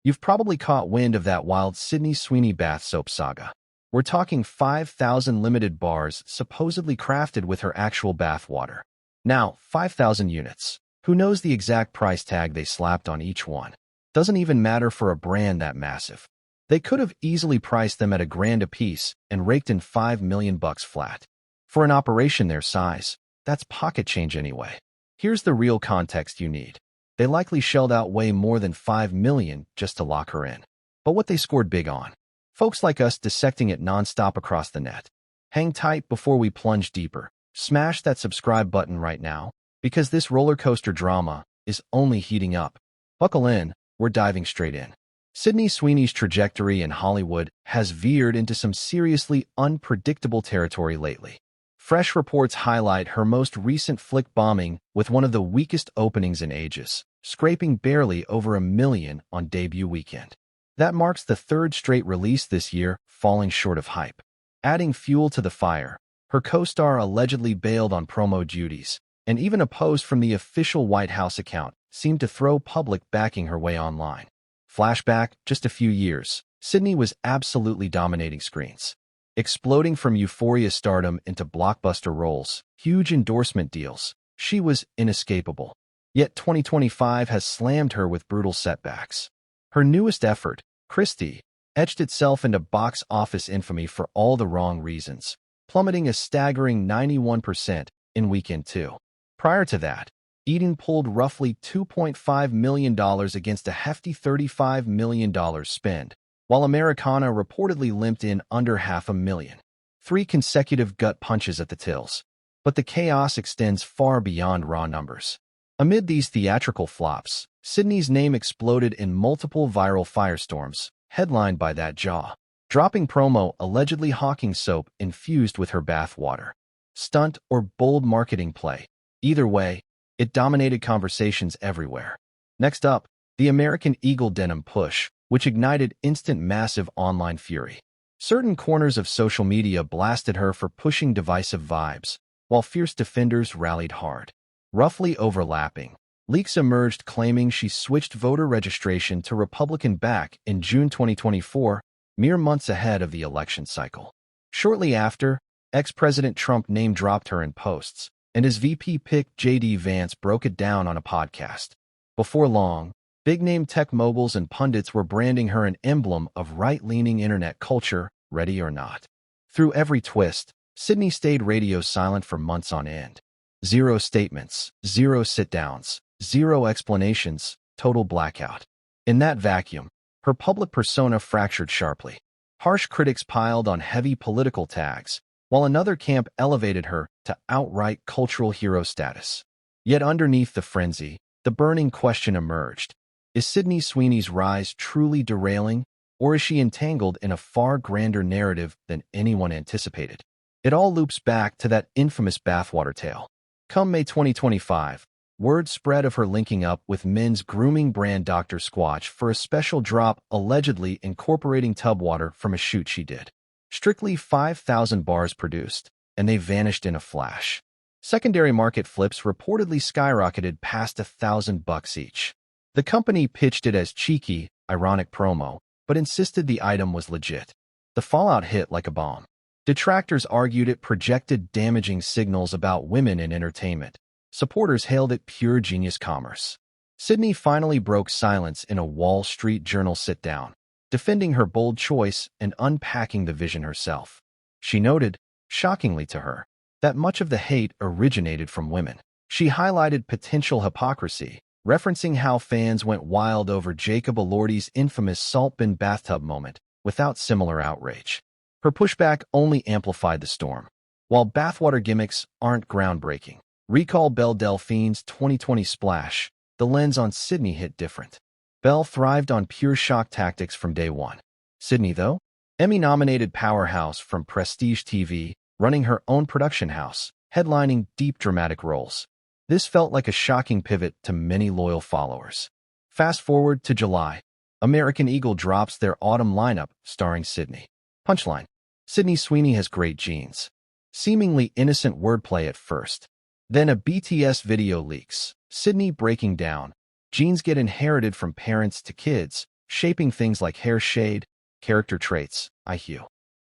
You've probably caught wind of that wild Sweeney bath soap saga. We're talking 5,000 limited bars supposedly crafted with her actual bath water. Now, 5,000 units. Who knows the exact price tag they slapped on each one? Doesn't even matter for a brand that massive. They could have easily priced them at $1,000 a piece and raked in $5 million flat. For an operation their size, that's pocket change anyway. Here's the real context you need. They likely shelled out way more than $5 million just to lock her in. But what they scored big on. Folks like us dissecting it nonstop across the net. Hang tight before we plunge deeper. Smash that subscribe button right now, because this roller coaster drama is only heating up. Buckle in, we're diving straight in. Sweeney's trajectory in Hollywood has veered into some seriously unpredictable territory lately. Fresh reports highlight her most recent flick bombing with one of the weakest openings in ages, scraping barely over $1 million on debut weekend. That marks the third straight release this year, falling short of hype. Adding fuel to the fire, her co-star allegedly bailed on promo duties, and even a post from the official White House account seemed to throw public backing her way online. Flashback, just a few years, Sweeney was absolutely dominating screens. Exploding from Euphoria stardom into blockbuster roles, huge endorsement deals, she was inescapable. Yet 2025 has slammed her with brutal setbacks. Her newest effort, Christie, etched itself into box office infamy for all the wrong reasons, plummeting a staggering 91% in weekend 2. Prior to that, Eden pulled roughly $2.5 million against a hefty $35 million spend, while Americana reportedly limped in under $500,000. 3 consecutive gut punches at the tills. But the chaos extends far beyond raw numbers. Amid these theatrical flops, Sweeney's name exploded in multiple viral firestorms, headlined by that jaw-dropping promo allegedly hawking soap infused with her bath water. Stunt or bold marketing play. Either way, it dominated conversations everywhere. Next up, the American Eagle denim push, which ignited instant massive online fury. Certain corners of social media blasted her for pushing divisive vibes, while fierce defenders rallied hard. Roughly overlapping, leaks emerged claiming she switched voter registration to Republican back in June 2024, mere months ahead of the election cycle. Shortly after, ex-President Trump name-dropped her in posts, and his VP pick J.D. Vance broke it down on a podcast. Before long, big-name tech moguls and pundits were branding her an emblem of right-leaning internet culture, ready or not. Through every twist, Sweeney stayed radio silent for months on end. 0 statements, 0 sit-downs, 0 explanations, total blackout. In that vacuum, her public persona fractured sharply. Harsh critics piled on heavy political tags, while another camp elevated her to outright cultural hero status. Yet underneath the frenzy, the burning question emerged. Is Sweeney's rise truly derailing, or is she entangled in a far grander narrative than anyone anticipated? It all loops back to that infamous bathwater tale. Come May 2025, word spread of her linking up with men's grooming brand Dr. Squatch for a special drop allegedly incorporating tub water from a shoot she did. Strictly 5,000 bars produced, and they vanished in a flash. Secondary market flips reportedly skyrocketed past $1,000 each. The company pitched it as cheeky, ironic promo, but insisted the item was legit. The fallout hit like a bomb. Detractors argued it projected damaging signals about women in entertainment. Supporters hailed it pure genius commerce. Sweeney finally broke silence in a Wall Street Journal sit-down, defending her bold choice and unpacking the vision herself. She noted, shockingly to her, that much of the hate originated from women. She highlighted potential hypocrisy, referencing how fans went wild over Jacob Elordi's infamous salt bin bathtub moment without similar outrage. Her pushback only amplified the storm. While bathwater gimmicks aren't groundbreaking, recall Belle Delphine's 2020 splash, the lens on Sweeney hit different. Belle thrived on pure shock tactics from day one. Sweeney, though, Emmy-nominated powerhouse from Prestige TV, running her own production house, headlining deep dramatic roles. This felt like a shocking pivot to many loyal followers. Fast forward to July. American Eagle drops their autumn lineup starring Sweeney. Punchline: Sweeney has great genes. Seemingly innocent wordplay at first. Then a BTS video leaks. Sweeney breaking down. Genes get inherited from parents to kids, shaping things like hair shade, character traits, hue.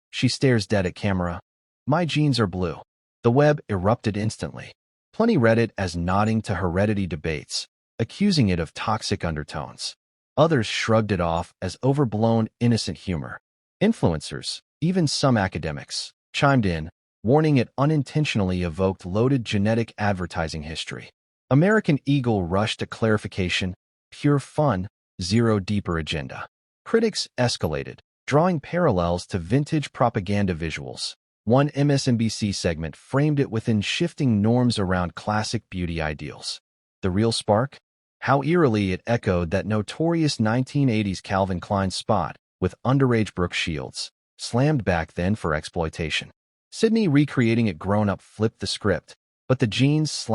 She stares dead at camera. My jeans are blue. The web erupted instantly. Plenty read it as nodding to heredity debates, accusing it of toxic undertones. Others shrugged it off as overblown, innocent humor. Influencers, even some academics, chimed in, warning it unintentionally evoked loaded genetic advertising history. American Eagle rushed to clarification, pure fun, zero deeper agenda. Critics escalated, drawing parallels to vintage propaganda visuals. One MSNBC segment framed it within shifting norms around classic beauty ideals. The real spark? How eerily it echoed that notorious 1980s Calvin Klein spot with underage Brooke Shields, slammed back then for exploitation. Sydney recreating it grown-up flipped the script, but the jeans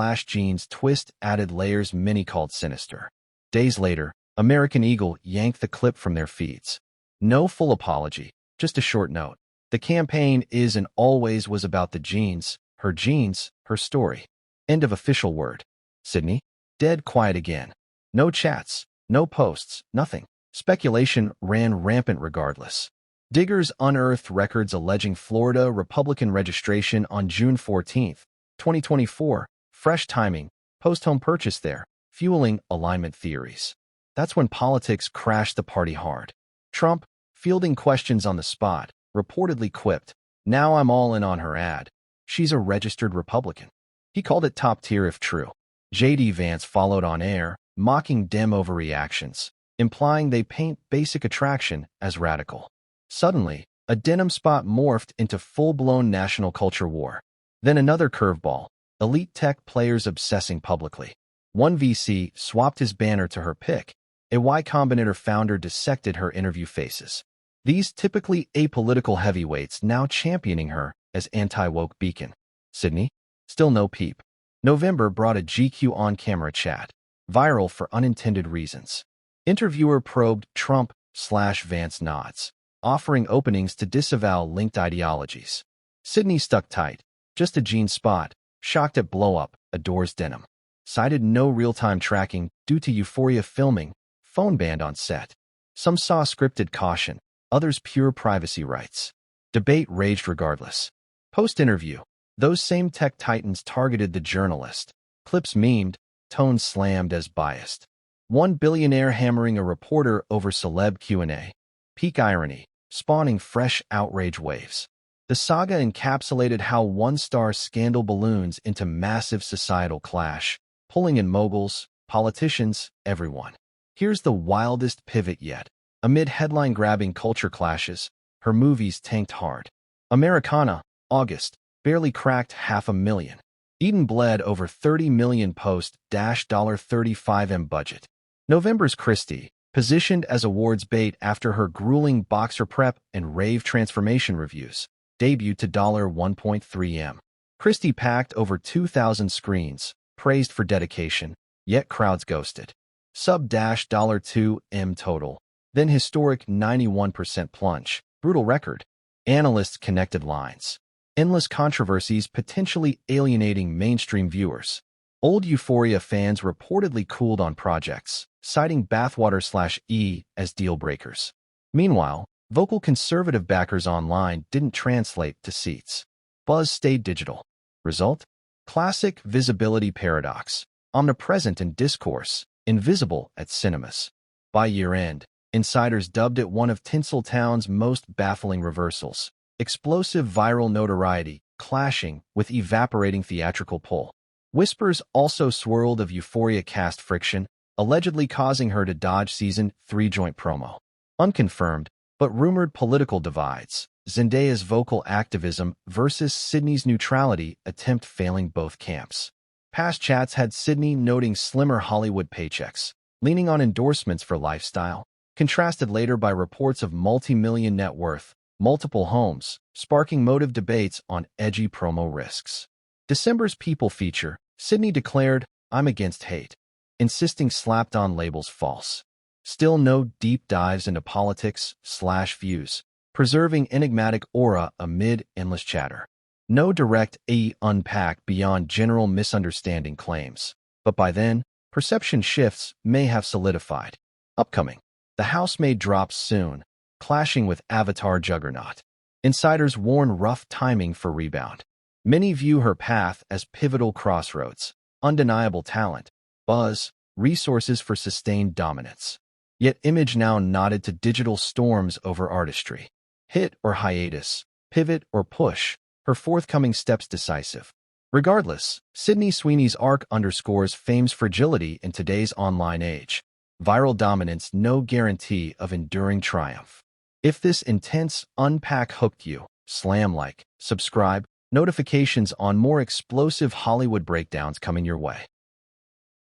twist added layers many called sinister. Days later, American Eagle yanked the clip from their feeds. No full apology, just a short note. The campaign is and always was about the jeans, her story. End of official word. Sydney? Dead quiet again. No chats, no posts, nothing. Speculation ran rampant regardless. Diggers unearthed records alleging Florida Republican registration on June 14, 2024. Fresh timing, post-home purchase there, fueling alignment theories. That's when politics crashed the party hard. Trump, fielding questions on the spot, reportedly quipped, "Now I'm all in on her ad. She's a registered Republican." He called it top tier if true. J.D. Vance followed on air, mocking Dem overreactions, implying they paint basic attraction as radical. Suddenly, a denim spot morphed into full-blown national culture war. Then another curveball, elite tech players obsessing publicly. One VC swapped his banner to her pic. A Y Combinator founder dissected her interview faces. These typically apolitical heavyweights now championing her as anti-woke beacon. Sydney? Still no peep. November brought a GQ on-camera chat, viral for unintended reasons. Interviewer probed Trump/Vance nods, offering openings to disavow linked ideologies. Sydney stuck tight, just a jean spot, shocked at blow-up, adores denim. Cited no real-time tracking due to Euphoria filming, phone banned on set. Some saw scripted caution, others pure privacy rights. Debate raged regardless. Post-interview, those same tech titans targeted the journalist. Clips memed, tones slammed as biased. One billionaire hammering a reporter over celeb Q&A. Peak irony, spawning fresh outrage waves. The saga encapsulated how one-star scandal balloons into massive societal clash, pulling in moguls, politicians, everyone. Here's the wildest pivot yet. Amid headline-grabbing culture clashes, her movies tanked hard. Americana, August, barely cracked 500,000. Eden bled over 30 million post-$35M budget. November's Christie, positioned as awards bait after her grueling boxer prep and rave transformation reviews, debuted to $1.3M. Christie packed over 2,000 screens, praised for dedication, yet crowds ghosted. Sub-$2M total, then historic 91% plunge, brutal record. Analysts connected lines. Endless controversies potentially alienating mainstream viewers. Old Euphoria fans reportedly cooled on projects, citing Bathwater/E as deal breakers. Meanwhile, vocal conservative backers online didn't translate to seats. Buzz stayed digital. Result? Classic visibility paradox. Omnipresent in discourse, invisible at cinemas. By year-end, insiders dubbed it one of Tinseltown's most baffling reversals. Explosive viral notoriety, clashing with evaporating theatrical pull. Whispers also swirled of Euphoria cast friction, allegedly causing her to dodge season 3 joint promo. Unconfirmed, but rumored political divides. Zendaya's vocal activism versus Sydney's neutrality attempt failing both camps. Past chats had Sydney noting slimmer Hollywood paychecks, leaning on endorsements for lifestyle, contrasted later by reports of multi-million net worth, multiple homes, sparking motive debates on edgy promo risks. December's People feature, Sydney declared, "I'm against hate," insisting slapped-on labels false. Still no deep dives into politics/views, preserving enigmatic aura amid endless chatter. No direct unpack beyond general misunderstanding claims. But by then, perception shifts may have solidified. Upcoming. The housemaid drops soon, clashing with Avatar juggernaut. Insiders warn rough timing for rebound. Many view her path as pivotal crossroads, undeniable talent, buzz, resources for sustained dominance. Yet Image now nodded to digital storms over artistry. Hit or hiatus, pivot or push, her forthcoming steps decisive. Regardless, Sydney Sweeney's arc underscores fame's fragility in today's online age. Viral dominance no guarantee of enduring triumph. If this intense unpack hooked you, slam like, subscribe, notifications on more explosive Hollywood breakdowns coming your way.